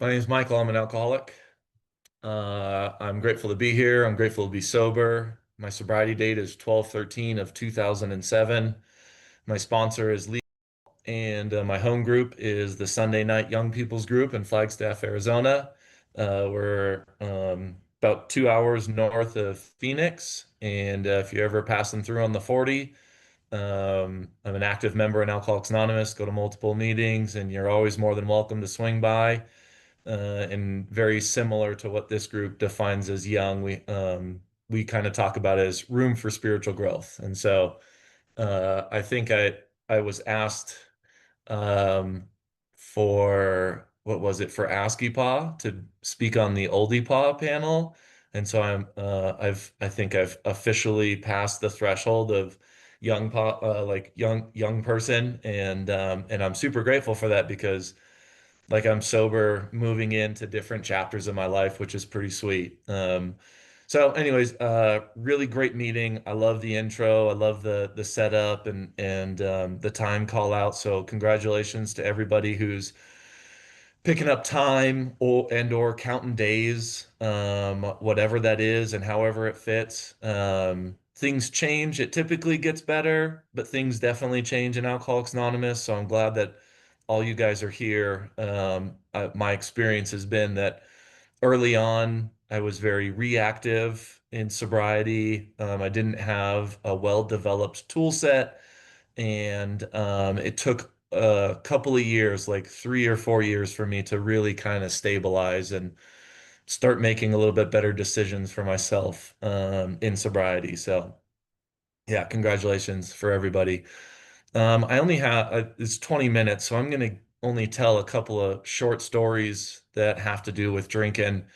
My name is Michael. I'm an alcoholic. I'm grateful to be here. I'm grateful to be sober. My sobriety date is 12/13 of 2007. My sponsor is Lee, and my home group is the Sunday Night Young People's Group in Flagstaff, Arizona. We're about 2 hours north of Phoenix, and if you're ever passing through on the 40, I'm an active member in Alcoholics Anonymous, go to multiple meetings, and you're always more than welcome to swing by. And very similar to what this group defines as young, we kind of talk about it as room for spiritual growth. And so I think I was asked um, for what was it for ICYPAA to speak on the Oldie Pa panel. And so I think I've officially passed the threshold of young pa like young person, and I'm super grateful for that because like I'm sober moving into different chapters of my life, which is pretty sweet. So anyways, really great meeting. I love the intro. I love the setup and the time call out. So congratulations to everybody who's picking up time or counting days, whatever that is and however it fits. Things change. It typically gets better, but things definitely change in Alcoholics Anonymous. So I'm glad that all you guys are here. My experience has been that early on, I was very reactive in sobriety. I didn't have a well-developed tool set, and it took a couple of years, like 3 or 4 years, for me to really kind of stabilize and start making a little bit better decisions for myself in sobriety. So, yeah, congratulations for everybody. I only have it's 20 minutes, so I'm going to only tell a couple of short stories that have to do with drinking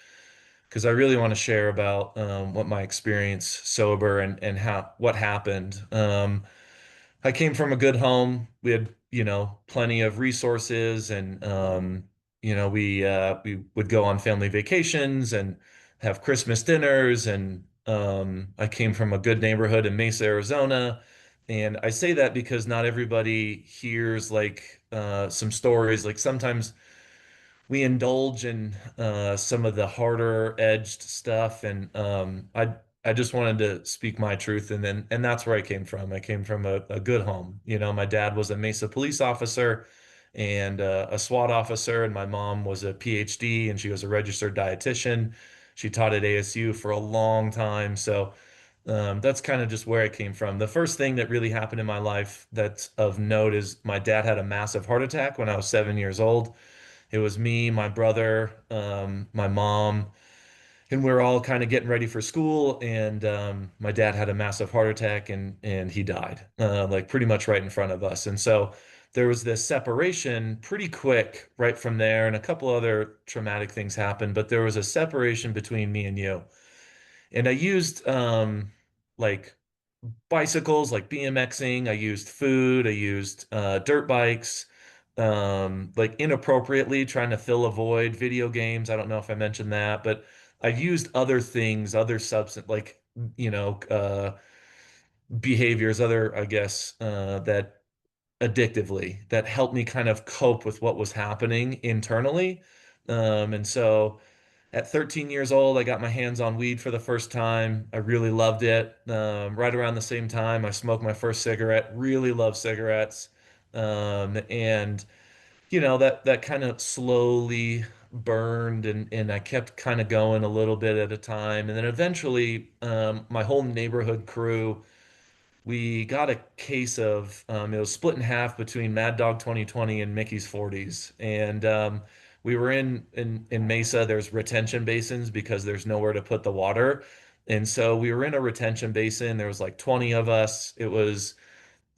because I really want to share about what my experience sober and how what happened. I came from a good home. We had, plenty of resources, and we would go on family vacations and have Christmas dinners. And I came from a good neighborhood in Mesa, Arizona. And I say that because not everybody hears like some stories. Like sometimes we indulge in some of the harder edged stuff, and I just wanted to speak my truth, and that's where I came from. I came from a good home. My dad was a Mesa police officer and a SWAT officer, and my mom was a PhD and she was a registered dietitian. She taught at ASU for a long time, so that's kind of just where I came from. The first thing that really happened in my life that's of note is my dad had a massive heart attack when I was 7 years old. It was me, my brother, my mom, and we are all kind of getting ready for school. And my dad had a massive heart attack, and he died, like pretty much right in front of us. And so there was this separation pretty quick right from there, and a couple other traumatic things happened, but there was a separation between me and you. And I used like bicycles, like BMXing. I used food. I used dirt bikes, like inappropriately, trying to fill a void. Video games. I don't know if I mentioned that, but I've used other things, other substance, like you know, uh, behaviors, other, I guess, that addictively that helped me kind of cope with what was happening internally. And so at 13 years old, I got my hands on weed for the first time. I really loved it. Right around the same time, I smoked my first cigarette. Really love cigarettes. And that kind of slowly burned, and I kept kind of going a little bit at a time. And then eventually, my whole neighborhood crew, we got a case of it was split in half between Mad Dog 2020 and Mickey's 40s. And we were in Mesa. There's retention basins because there's nowhere to put the water. And so we were in a retention basin. There was like 20 of us. It was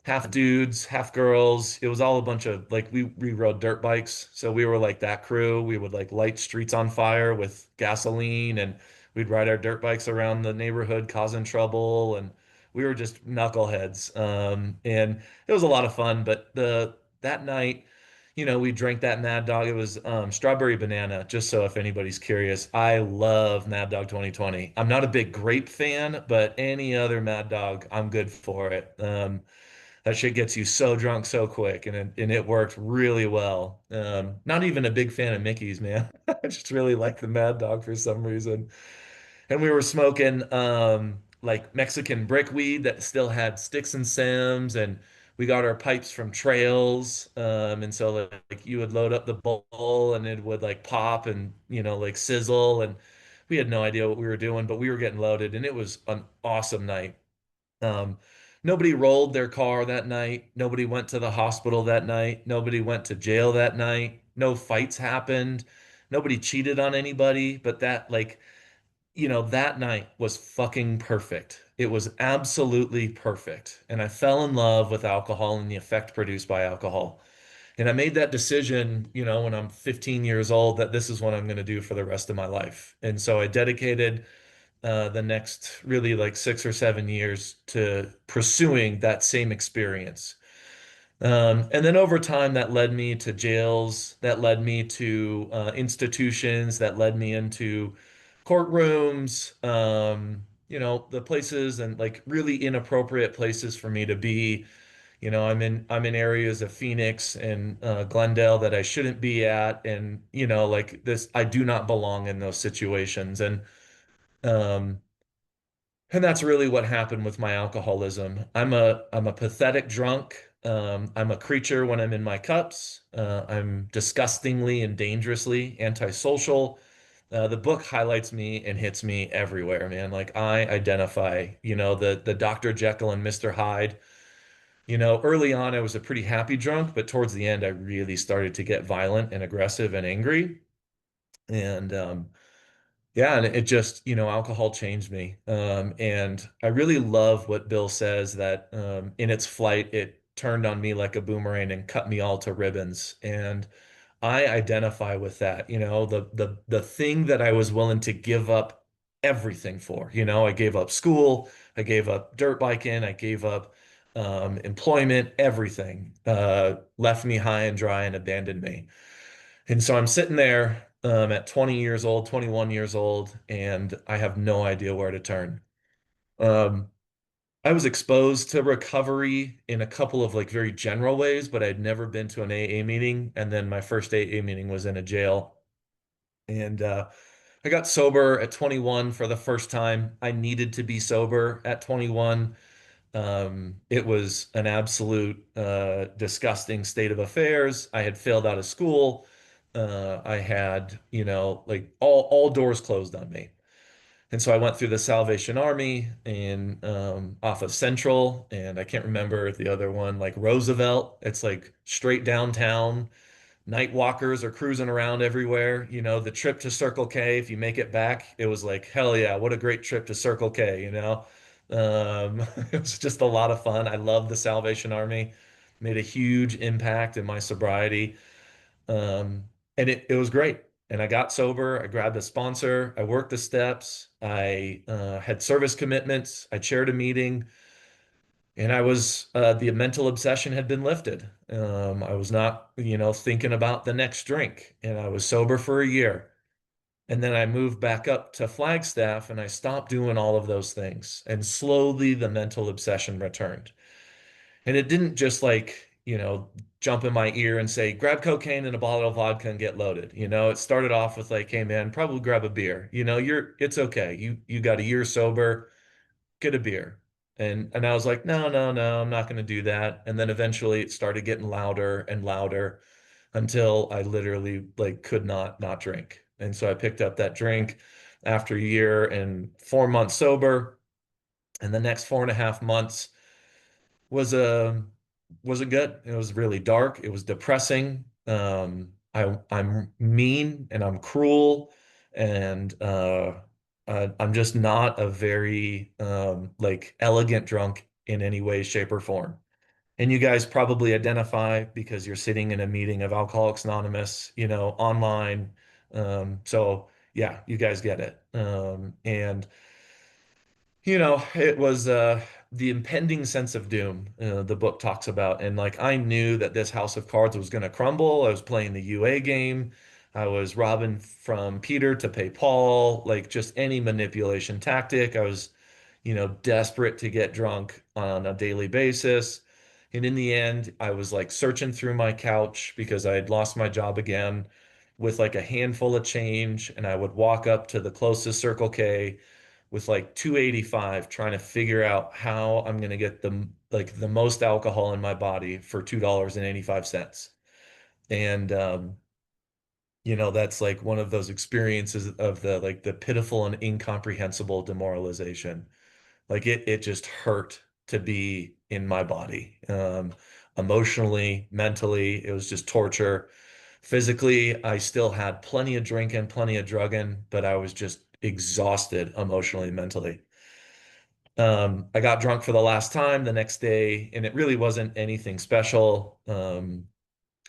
half dudes, half girls. It was all a bunch of like we rode dirt bikes. So we were like that crew. We would like light streets on fire with gasoline, and we'd ride our dirt bikes around the neighborhood causing trouble, and we were just knuckleheads. And it was a lot of fun, but the that night, we drank that Mad Dog. It was strawberry banana, just so if anybody's curious. I love Mad Dog 2020. I'm not a big grape fan, but any other Mad Dog, I'm good for it. That shit gets you so drunk so quick, and it worked really well. Not even a big fan of Mickey's, man. I just really like the Mad Dog for some reason. And we were smoking like Mexican brickweed that still had sticks and stems, and we got our pipes from trails. And so like you would load up the bowl and it would like pop and like sizzle, and we had no idea what we were doing, but we were getting loaded, and it was an awesome night. Um, Nobody rolled their car that night. Nobody went to the hospital that night. Nobody went to jail that night. No fights happened. Nobody cheated on anybody, but that night was fucking perfect. It was absolutely perfect. And I fell in love with alcohol and the effect produced by alcohol. And I made that decision, when I'm 15 years old, that this is what I'm going to do for the rest of my life. And so I dedicated the next really like 6 or 7 years to pursuing that same experience. And then over time, that led me to jails, that led me to institutions, that led me into courtrooms, the places and like really inappropriate places for me to be. I'm in areas of Phoenix and Glendale that I shouldn't be at, and like this, I do not belong in those situations, um, and that's really what happened with my alcoholism. I'm a pathetic drunk. I'm a creature when I'm in my cups. I'm disgustingly and dangerously antisocial. The book highlights me and hits me everywhere, man. Like I identify, the Dr. Jekyll and Mr. Hyde. Early on I was a pretty happy drunk, but towards the end I really started to get violent and aggressive and angry. And yeah, and it just, alcohol changed me. And I really love what Bill says that in its flight, it turned on me like a boomerang and cut me all to ribbons. And I identify with that, the thing that I was willing to give up everything for. I gave up school, I gave up dirt biking, I gave up employment, everything left me high and dry and abandoned me. And so I'm sitting there at 20 years old, 21 years old, and I have no idea where to turn. Um, I was exposed to recovery in a couple of like very general ways, but I'd never been to an AA meeting. And then my first AA meeting was in a jail. And I got sober at 21 for the first time. I needed to be sober at 21. It was an absolute disgusting state of affairs. I had failed out of school. I had, like all doors closed on me. And so I went through the Salvation Army and off of Central, and I can't remember the other one, like Roosevelt. It's like straight downtown. Night walkers are cruising around everywhere. The trip to Circle K, if you make it back, it was like, hell yeah, what a great trip to Circle K. It was just a lot of fun. I love the Salvation Army. Made a huge impact in my sobriety. And it was great. And I got sober. I grabbed a sponsor. I worked the steps. I had service commitments. I chaired a meeting. And the mental obsession had been lifted. I was not, thinking about the next drink. And I was sober for a year. And then I moved back up to Flagstaff and I stopped doing all of those things. And slowly the mental obsession returned. And it didn't just like, jump in my ear and say, grab cocaine and a bottle of vodka and get loaded. It started off with like, hey man, probably grab a beer. It's okay. You got a year sober, get a beer. And I was like, no, no, no, I'm not going to do that. And then eventually it started getting louder and louder until I literally like could not drink. And so I picked up that drink after a year and 4 months sober. And the next 4.5 months was wasn't good. It was really dark. It was depressing. I'm mean and I'm cruel, and I'm just not a very like elegant drunk in any way, shape, or form. And you guys probably identify because you're sitting in a meeting of Alcoholics Anonymous, online. So yeah, you guys get it. And it was the impending sense of doom the book talks about. And like I knew that this house of cards was going to crumble. I was playing the UA game. I was robbing from Peter to pay Paul, like just any manipulation tactic. I was, desperate to get drunk on a daily basis. And in the end, I was like searching through my couch because I had lost my job again with like a handful of change. And I would walk up to the closest Circle K with like 285 trying to figure out how I'm going to get the most alcohol in my body for $2.85. And that's like one of those experiences of the pitiful and incomprehensible demoralization. Like it just hurt to be in my body. Emotionally, mentally, it was just torture. Physically, I still had plenty of drinking, plenty of drugging, but I was just exhausted emotionally and mentally. I got drunk for the last time the next day, and it really wasn't anything special. And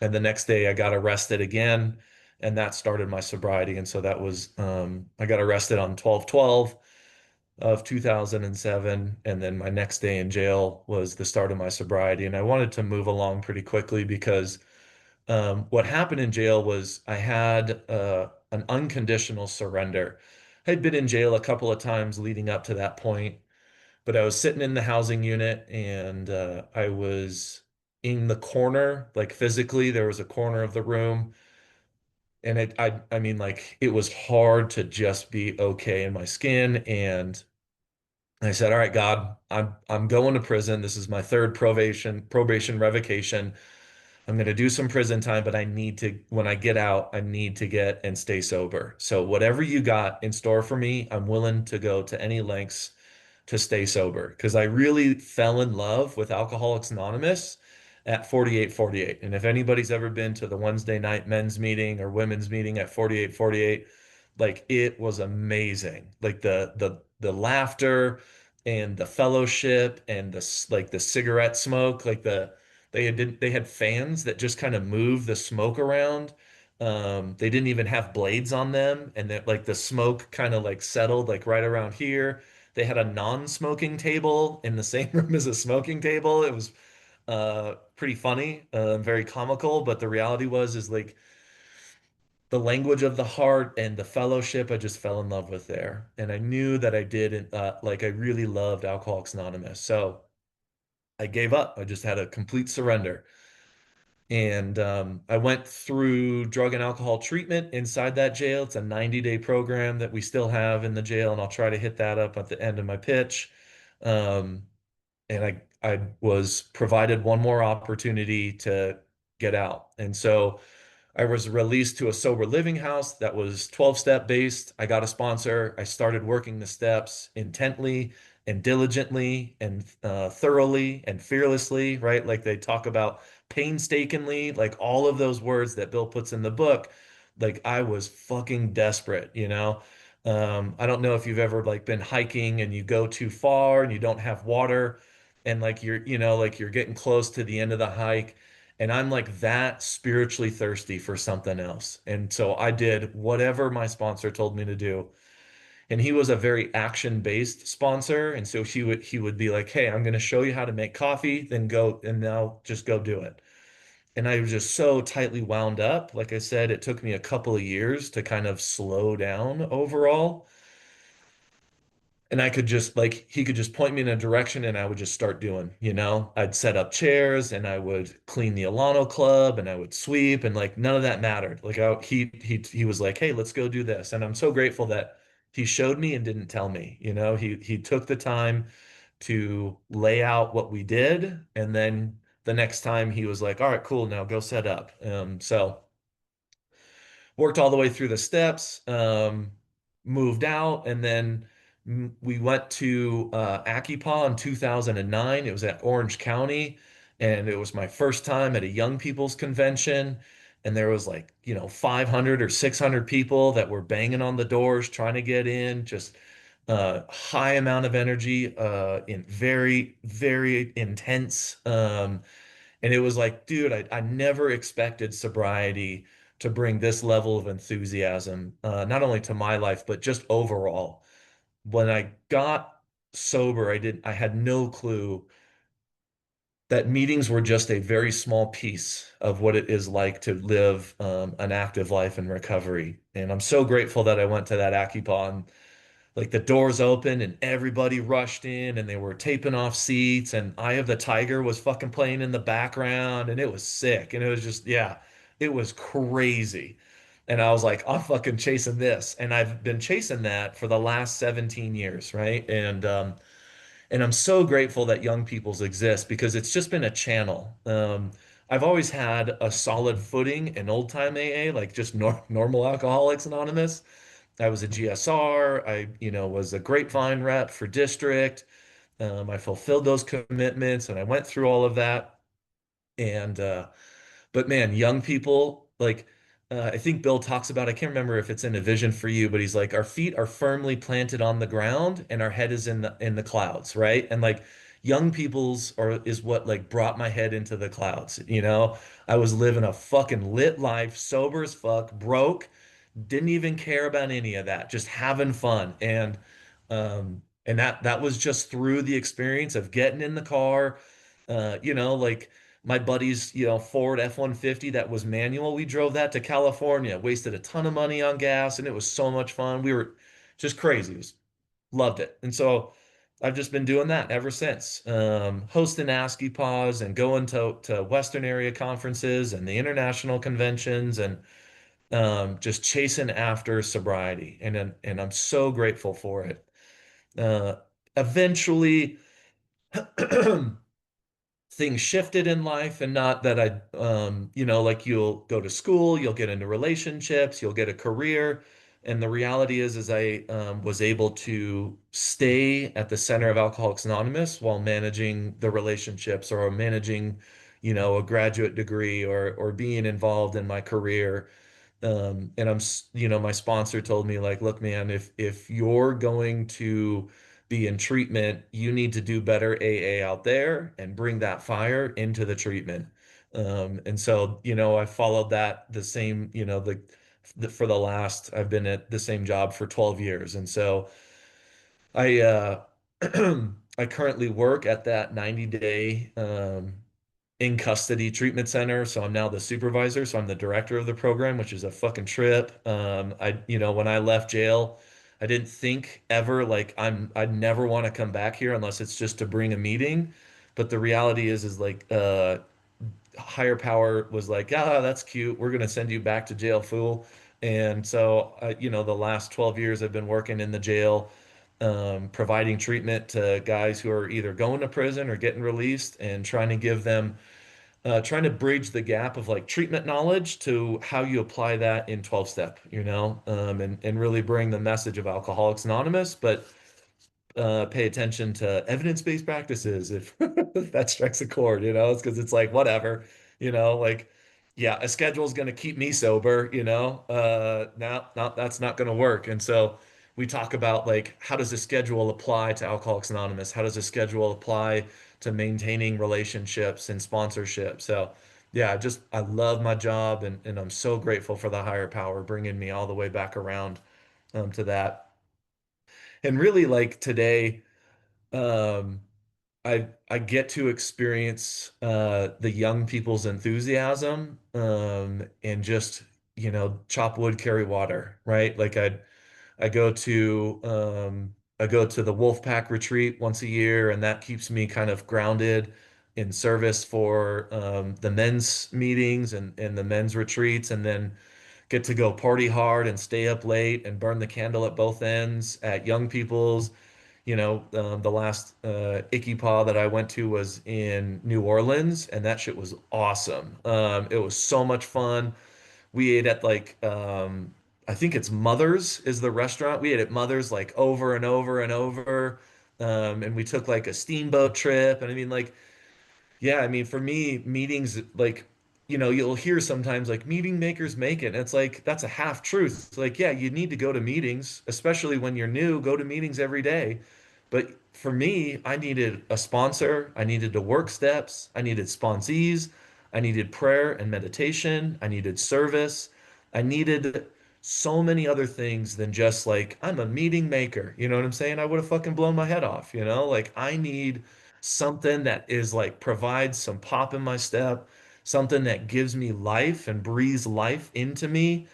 the next day I got arrested again, and that started my sobriety. And so that was, I got arrested on 12/12 of 2007. And then my next day in jail was the start of my sobriety. And I wanted to move along pretty quickly because what happened in jail was I had an unconditional surrender. I'd been in jail a couple of times leading up to that point, but I was sitting in the housing unit and I was in the corner, like physically, there was a corner of the room. And I mean, like, it was hard to just be okay in my skin. And I said, all right, God, I'm going to prison. This is my third probation revocation. I'm going to do some prison time, but I need to, when I get out, I need to get and stay sober. So whatever you got in store for me, I'm willing to go to any lengths to stay sober because I really fell in love with Alcoholics Anonymous at 48:48. And if anybody's ever been to the Wednesday night men's meeting or women's meeting at 48:48, like it was amazing. Like the laughter and the fellowship and the cigarette smoke, like they had fans that just kind of moved the smoke around. They didn't even have blades on them, and that like the smoke kind of like settled like right around here. They had a non-smoking table in the same room as a smoking table. It was pretty funny, very comical, but the reality was is like the language of the heart and the fellowship I just fell in love with there. And I knew that I did like I really loved Alcoholics Anonymous. So I gave up. I just had a complete surrender. And I went through drug and alcohol treatment inside that jail. It's a 90-day program that we still have in the jail, and I'll try to hit that up at the end of my pitch. Um, and I was provided one more opportunity to get out. And so I was released to a sober living house that was 12-step based. I got a sponsor. I started working the steps intently and diligently and thoroughly and fearlessly, right? Like they talk about painstakingly, like all of those words that Bill puts in the book. Like I was fucking desperate, you know? I don't know if you've ever like been hiking and you go too far and you don't have water and like like you're getting close to the end of the hike and I'm like that spiritually thirsty for something else. And so I did whatever my sponsor told me to do. And he was a very action-based sponsor. And so he would be like, "Hey, I'm going to show you how to make coffee, then go and now just go do it." And I was just so tightly wound up. Like I said, it took me a couple of years to kind of slow down overall. And I could just like he could just point me in a direction and I would just start doing. I'd set up chairs and I would clean the Alano Club and I would sweep and like none of that mattered. Like he was like, "Hey, let's go do this." And I'm so grateful that he showed me and didn't tell me. He took the time to lay out what we did and then the next time he was like, "All right, cool, now go set up." So worked all the way through the steps, moved out, and then we went to ICYPAA in 2009. It was at Orange County, and it was my first time at a young people's convention. And there was like, 500 or 600 people that were banging on the doors trying to get in, just high amount of energy, in very, very intense. And it was like, dude, I never expected sobriety to bring this level of enthusiasm, not only to my life, but just overall. When I got sober, I had no clue that meetings were just a very small piece of what it is like to live an active life in recovery. And I'm so grateful that I went to that Akipon. like the doors opened and everybody rushed in and they were taping off seats and Eye of the Tiger was fucking playing in the background and it was sick and it was just yeah, it was crazy. And I was like, I'm fucking chasing this. And I've been chasing that for the last 17 years, right? And I'm so grateful that Young People's exist because it's just been a channel. I've always had a solid footing in old time AA, like just normal Alcoholics Anonymous. I was a GSR. Was a grapevine rep for district. I fulfilled those commitments and I went through all of that. And but man, young people, like I think Bill talks about, I can't remember if it's in a vision for you, but he's like, our feet are firmly planted on the ground and our head is in the clouds, right? And like young people's or is what like brought my head into the clouds, you know? I was living a fucking lit life, sober as fuck, broke, didn't even care about any of that, just having fun. And that was just through the experience of getting in the car, like my buddy's, Ford F-150 that was manual. We drove that to California, wasted a ton of money on gas, and it was so much fun. We were just crazy. Loved it. And so I've just been doing that ever since. Hosting ICYPAAs and going to Western area conferences and the international conventions and just chasing after sobriety. And I'm so grateful for it. Uh, Eventually, things shifted in life and not that like you'll go to school, you'll get into relationships, you'll get a career. And the reality is I was able to stay at the center of Alcoholics Anonymous while managing the relationships or managing, a graduate degree or being involved in my career. And my sponsor told me like, look, man, if you're going to be in treatment, you need to do better AA out there and bring that fire into the treatment. And so, I followed that the same, for the last, I've been at the same job for 12 years. And so I I currently work at that 90-day in custody treatment center. So I'm now the supervisor. So I'm the director of the program, which is a fucking trip. When I left jail, I didn't think ever like I'd never want to come back here unless it's just to bring a meeting. But the reality is like higher power was like, ah, that's cute. We're gonna send you back to jail, fool. And so, the last 12 years I've been working in the jail, providing treatment to guys who are either going to prison or getting released and trying to bridge the gap of like treatment knowledge to how you apply that in 12 step, and really bring the message of Alcoholics Anonymous, but pay attention to evidence-based practices if that strikes a chord, it's because it's like, whatever, like, yeah, a schedule is going to keep me sober, no, that's not going to work. And so we talk about like, how does a schedule apply to Alcoholics Anonymous? How does a schedule apply to maintaining relationships and sponsorship? So yeah, I love my job and I'm so grateful for the higher power bringing me all the way back around to that. And really like today, um, I get to experience the young people's enthusiasm and just chop wood, carry water, right? Like I go to I go to the Wolfpack retreat once a year, and that keeps me kind of grounded in service for the men's meetings and the men's retreats, and then get to go party hard and stay up late and burn the candle at both ends at young people's. The last ICYPAA that I went to was in New Orleans, and that shit was awesome. It was so much fun. We ate at like I think it's Mother's is the restaurant. We ate at Mother's like over and over and over. And we took like a steamboat trip. And I mean, like, yeah, I mean, for me, meetings, like, you'll hear sometimes like meeting makers make it. And it's like, that's a half truth. It's like, yeah, you need to go to meetings, especially when you're new, go to meetings every day. But for me, I needed a sponsor. I needed to work steps. I needed sponsees. I needed prayer and meditation. I needed service. I needed so many other things than just like, I'm a meeting maker. You know what I'm saying? I would have fucking blown my head off, Like, I need something that is like provides some pop in my step, something that gives me life and breathes life into me.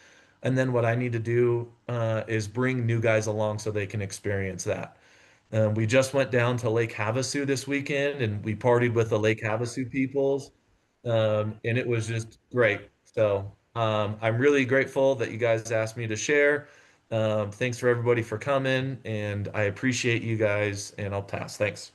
And then what I need to do is bring new guys along so they can experience that. We just went down to Lake Havasu this weekend and we partied with the Lake Havasu peoples. And it was just great. So I'm really grateful that you guys asked me to share. Thanks for everybody for coming, and I appreciate you guys, and I'll pass. Thanks.